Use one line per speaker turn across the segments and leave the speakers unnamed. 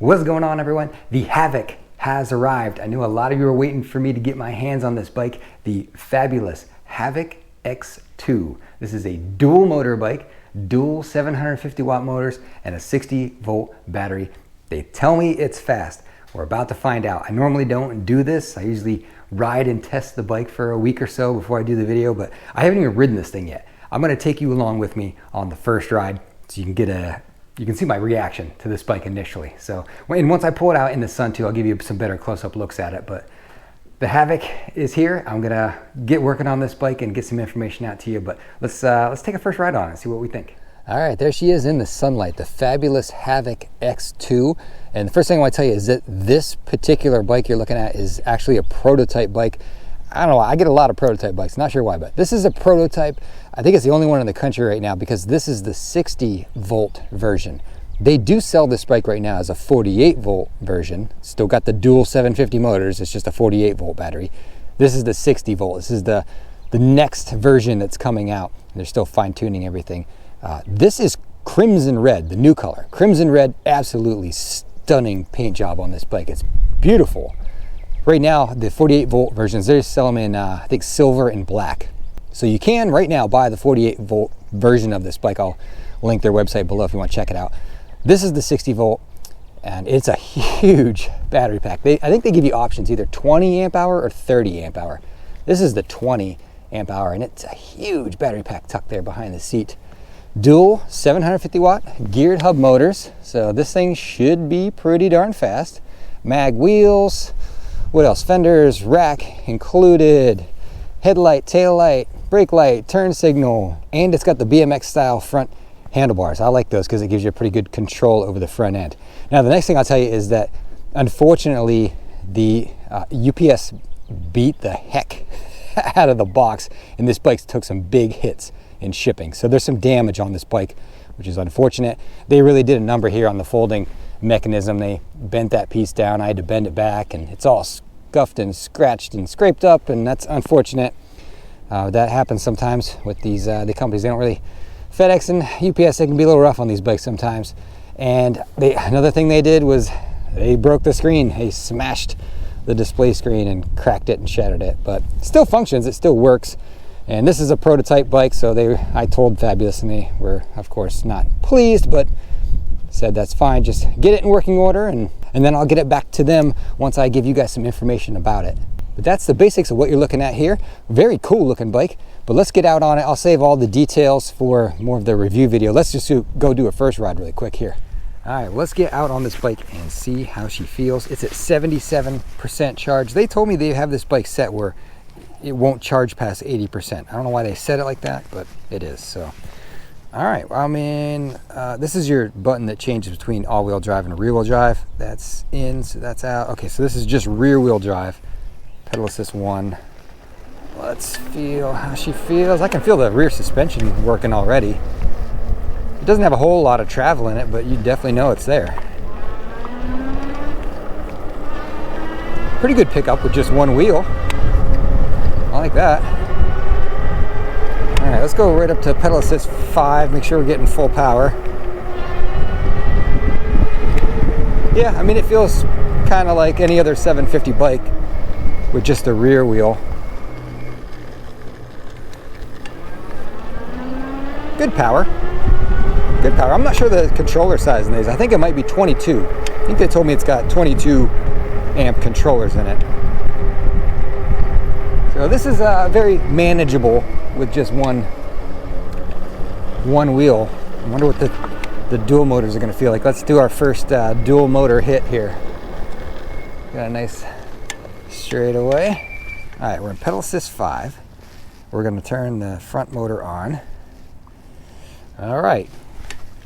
What's going on, everyone? The Havoc has arrived. I know a lot of you are waiting for me to get my hands on this bike, the fabulous Havoc X2. This is a dual motor bike, dual 750 watt motors and a 60 volt battery. They tell me it's fast. We're about to find out. I normally don't do this. I usually ride and test the bike for a week or so before I do the video, but I haven't even ridden this thing yet. I'm gonna take you along with me on the first ride so you can see my reaction to this bike initially. So, and once I pull it out in the sun too, I'll give you some better close-up looks at it. But the Havoc is here. I'm gonna get working on this bike and get some information out to you. But let's take a first ride on it and see what we think. All right, there she is in the sunlight, the fabulous Havoc X2. And the first thing I want to tell you is that this particular bike you're looking at is actually a prototype bike. I don't know why, I get a lot of prototype bikes, not sure why, but this is a prototype. I think it's the only one in the country right now because this is the 60 volt version. They do sell this bike right now as a 48 volt version. Still got the dual 750 motors, it's just a 48 volt battery. This is the 60 volt. This is the next version that's coming out. They're still fine tuning everything. This is crimson red, the new color. Crimson red, absolutely stunning paint job on this bike. It's beautiful. Right now, the 48 volt versions, they sell them in, I think, silver and black. So you can right now buy the 48 volt version of this bike. I'll link their website below if you want to check it out. This is the 60 volt, and it's a huge battery pack. I think they give you options, either 20 amp hour or 30 amp hour. This is the 20 amp hour, and it's a huge battery pack tucked there behind the seat. Dual 750 watt geared hub motors, so this thing should be pretty darn fast. Mag wheels. What else? Fenders, rack included, headlight, tail light, brake light, turn signal, and it's got the BMX style front handlebars. I like those because it gives you a pretty good control over the front end. Now, the next thing I'll tell you is that unfortunately the UPS beat the heck out of the box, and this bike took some big hits in shipping. So there's some damage on this bike, which is unfortunate. They really did a number here on the folding mechanism. They bent that piece down. I had to bend it back, and it's all scuffed and scratched and scraped up, and that's unfortunate. That happens sometimes with these the companies. They don't really, FedEx and UPS, they can be a little rough on these bikes sometimes. And another thing they did was they broke the screen. They smashed the display screen and cracked it and shattered it, but it still functions, it still works. And this is a prototype bike, so I told Fabulous, and they were of course not pleased, but said that's fine, just get it in working order, and then I'll get it back to them once I give you guys some information about it. But that's the basics of what you're looking at here. Very cool looking bike, but let's get out on it. I'll save all the details for more of the review video. Let's just go do a first ride really quick here. All right, let's get out on this bike and see how she feels. It's at 77% charge. They told me they have this bike set where it won't charge past 80%. I don't know why they said it like that, but it is. So, all right, well, I'm in. This is your button that changes between all-wheel drive and rear-wheel drive. That's in, so that's out. Okay, so this is just rear-wheel drive. Pedal assist 1. Let's feel how she feels. I can feel the rear suspension working already. It doesn't have a whole lot of travel in it, but you definitely know it's there. Pretty good pickup with just one wheel. I like that. All right, let's go right up to pedal assist 5, make sure we're getting full power. Yeah, I mean, it feels kind of like any other 750 bike with just the rear wheel. Good power. Good power. I'm not sure the controller size in these. I think it might be 22. I think they told me it's got 22 amp controllers in it. So this is very manageable with just one wheel. I wonder what the dual motors are going to feel like. Let's do our first dual motor hit here. Got a nice straightaway. All right, we're in pedal assist 5. We're going to turn the front motor on. All right,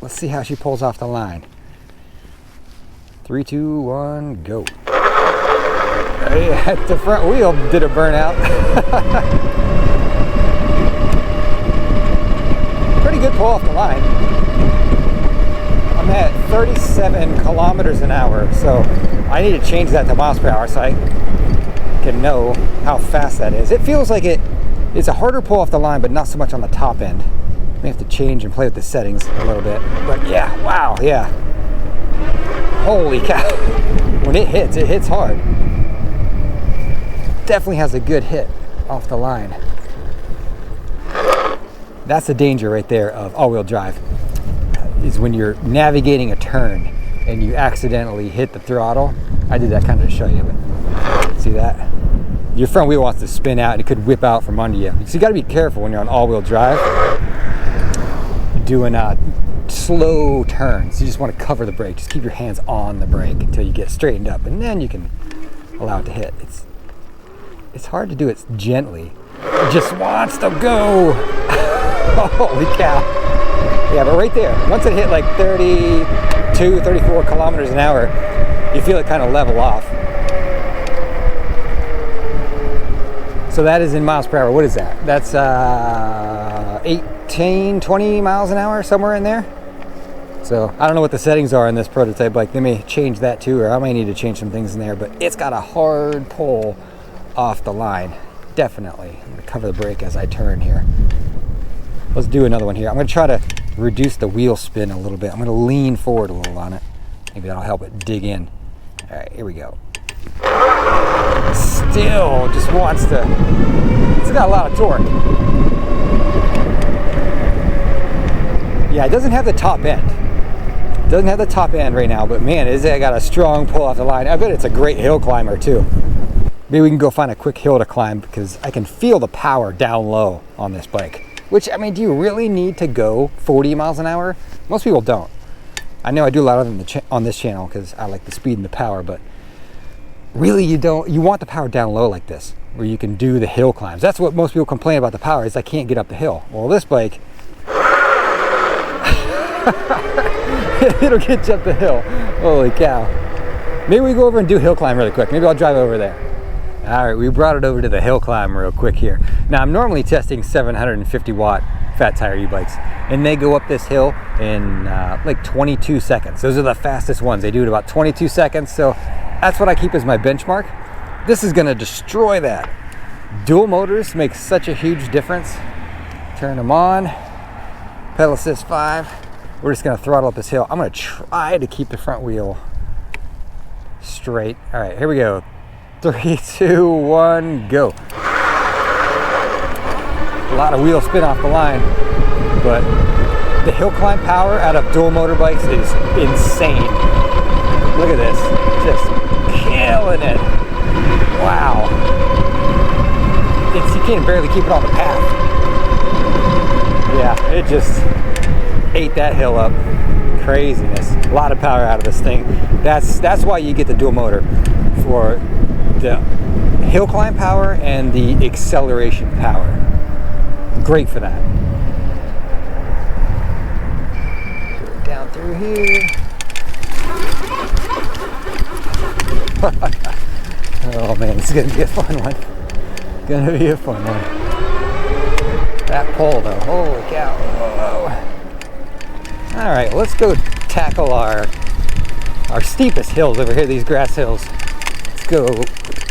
let's see how she pulls off the line. 3, 2, 1, go. Yeah, the front wheel did a burnout. Pretty good pull off the line. I'm at 37 kilometers an hour, so I need to change that to miles per hour so I can know how fast that is. It feels like it's a harder pull off the line, but not so much on the top end. We have to change and play with the settings a little bit. But yeah, wow, yeah. Holy cow. When it hits hard. Definitely has a good hit off the line. That's the danger right there of all-wheel drive, is when you're navigating a turn and you accidentally hit the throttle. I did that kind of to show you, but see that? Your front wheel wants to spin out and it could whip out from under you. So you got to be careful when you're on all-wheel drive doing slow turns. You just want to cover the brake. Just keep your hands on the brake until you get straightened up, and then you can allow it to hit. It's hard to do it gently. It just wants to go. Holy cow. Yeah, but right there, once it hit like 32, 34 kilometers an hour, you feel it kind of level off. So that is in miles per hour. What is that? That's 18, 20 miles an hour, somewhere in there. So I don't know what the settings are in this prototype bike. They may change that too, or I might need to change some things in there, but it's got a hard pull off the line. Definitely. I'm gonna cover the brake as I turn here. Let's do another one here. I'm gonna try to reduce the wheel spin a little bit. I'm gonna lean forward a little on it. Maybe that'll help it dig in. All right, here we go. Still just wants to, it's got a lot of torque. Yeah, it doesn't have the top end. It doesn't have the top end right now, but man, it got a strong pull off the line. I bet it's a great hill climber too. Maybe we can go find a quick hill to climb, because I can feel the power down low on this bike. Which, I mean, do you really need to go 40 miles an hour? Most people don't. I know I do a lot of them on this channel because I like the speed and the power, but really you don't. You want the power down low like this, where you can do the hill climbs. That's what most people complain about the power, is I can't get up the hill. Well, this bike, it'll get you up the hill. Holy cow. Maybe we go over and do hill climb really quick. Maybe I'll drive over there. All right, we brought it over to the hill climb real quick here. Now, I'm normally testing 750 watt fat tire e-bikes, and they go up this hill in like 22 seconds. Those are the fastest ones. They do it about 22 seconds, so that's what I keep as my benchmark. This is gonna destroy that. Dual motors make such a huge difference. Turn them on, pedal assist 5. We're just gonna throttle up this hill. I'm gonna try to keep the front wheel straight. All right, here we go. 3, 2, 1, go. A lot of wheel spin off the line, but the hill climb power out of dual motor bikes is insane. Look at this, just killing it. Wow. You can't barely keep it on the path. Yeah, it just ate that hill up. Craziness. A lot of power out of this thing. That's why you get the dual motor, for the hill climb power and the acceleration power. Great for that. Go down through here. Oh man, this is gonna be a fun one. Gonna be a fun one. That pole though, holy cow. Whoa. All right, let's go tackle our steepest hills over here, these grass hills. Let's go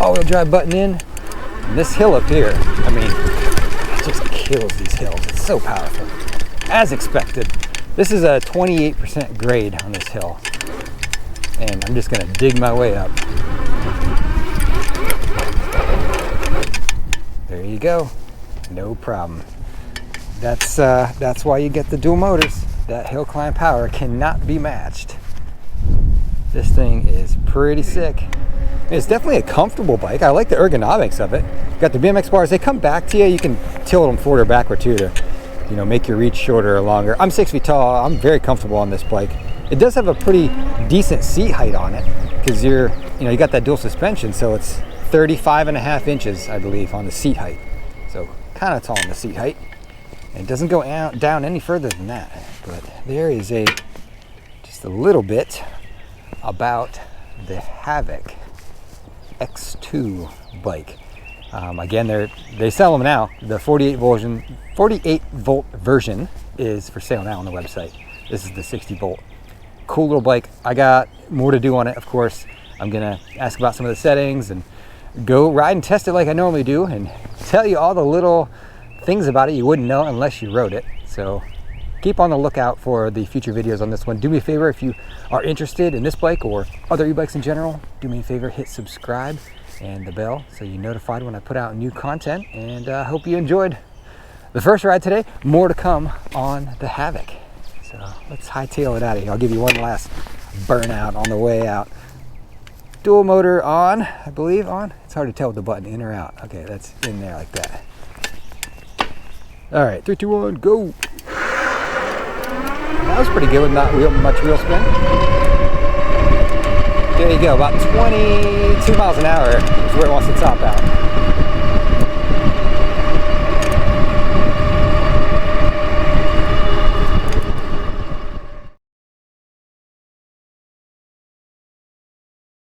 all-wheel drive button in. And this hill up here, I mean, it just kills these hills. It's so powerful. As expected, this is a 28% grade on this hill. And I'm just gonna dig my way up. There you go, no problem. That's why you get the dual motors. That hill climb power cannot be matched. This thing is pretty sick. It's definitely a comfortable bike. I like the ergonomics of it. Got the BMX bars, they come back to you. You can tilt them forward or backward too to, make your reach shorter or longer. I'm 6 feet tall, I'm very comfortable on this bike. It does have a pretty decent seat height on it, because you got that dual suspension, so it's 35.5 inches, I believe, on the seat height. So kind of tall on the seat height. And it doesn't go down any further than that. But there is just a little bit about the Havoc X2 bike. Again, they sell them now. The 48 volt version is for sale now on the website. This is the 60 volt. Cool little bike. I got more to do on it, of course. I'm gonna ask about some of the settings and go ride and test it like I normally do, and tell you all the little things about it you wouldn't know unless you rode it. So keep on the lookout for the future videos on this one. Do me a favor, if you are interested in this bike or other e-bikes in general, do me a favor, hit subscribe and the bell so you're notified when I put out new content. And I hope you enjoyed the first ride today. More to come on the Havoc. So let's hightail it out of here. I'll give you one last burnout on the way out. Dual motor on, I believe on. It's hard to tell with the button in or out. Okay, that's in there like that. All right, 3, 2, 1, go. That was pretty good with not much wheel spin. There you go, about 22 miles an hour is where it wants to top out.